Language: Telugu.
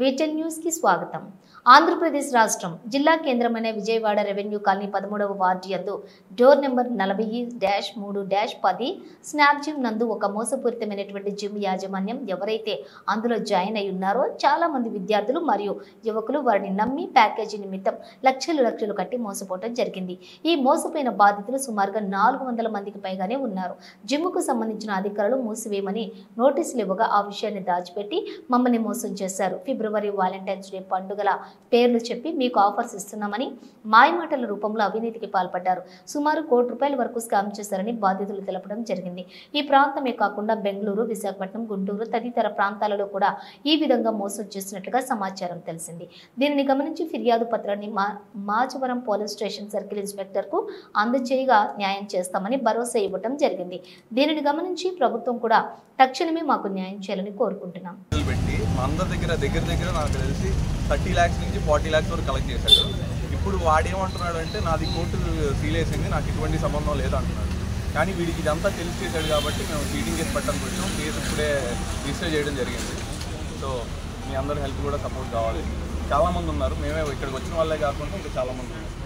వీటెన్ న్యూస్ కి స్వాగతం. ఆంధ్రప్రదేశ్ రాష్ట్రం జిల్లా కేంద్రమైన విజయవాడ రెవెన్యూ కాలనీ 13వ వార్డు యందు డోర్ నెంబర్ 40-3-10 స్నాప్ జిమ్ నందు ఒక మోసపూరితమైనటువంటి జిమ్ యాజమాన్యం ఎవరైతే అందులో జాయిన్ అయి ఉన్నారో చాలా మంది విద్యార్థులు మరియు యువకులు వారిని నమ్మి ప్యాకేజీ నిమిత్తం లక్షలు కట్టి మోసపోవడం జరిగింది. ఈ మోసపోయిన బాధితులు సుమారుగా 400 మందికి పైగానే ఉన్నారు. జిమ్కు సంబంధించిన అధికారులు మూసివేయమని నోటీసులు ఇవ్వగా ఆ విషయాన్ని దాచిపెట్టి మమ్మల్ని మోసం చేశారు. ఫిబ్రవరి వాలంటైన్స్ డే పండుగల పేర్లు చెప్పి మీకు ఆఫర్స్ ఇస్తున్నామని మాయమాటల రూపంలో అవినీతికి పాల్పడ్డారు. సుమారు ₹1 కోటి వరకు స్కామ్ చేశారని బాధితులు తెలపడం జరిగింది. ఈ ప్రాంతమే కాకుండా బెంగళూరు, విశాఖపట్నం, గుంటూరు తదితర ప్రాంతాలలో కూడా ఈ విధంగా మోసం చేసినట్లుగా సమాచారం తెలిసింది. దీనిని గమనించి ఫిర్యాదు పత్రాన్ని Machavaram police station circle inspector కు అందజేయగా న్యాయం చేస్తామని భరోసా ఇవ్వడం జరిగింది. దీనిని గమనించి ప్రభుత్వం కూడా తక్షణమే మాకు న్యాయం చేయాలని కోరుకుంటున్నాం. దగ్గర నాకు తెలిసి 30 lakhs నుంచి 40 lakhs వరకు కలెక్ట్ చేశాడు. ఇప్పుడు వాడేమంటున్నాడు అంటే నాది కోర్టు సీల్ వేసింది, నాకు ఎటువంటి సంబంధం లేదంటున్నాడు. కానీ వీడికి ఇదంతా తెలిసి చేశాడు కాబట్టి మేము చీటింగ్ కేసు పెట్టడానికి వచ్చాం. కేసు ఇప్పుడే రిజిస్టర్ చేయడం జరిగింది. సో మీ అందరి హెల్ప్ కూడా సపోర్ట్ కావాలి. చాలామంది ఉన్నారు, మేమే ఇక్కడికి వచ్చిన వాళ్ళే కాకుండా ఇంకా చాలామంది ఉన్నారు.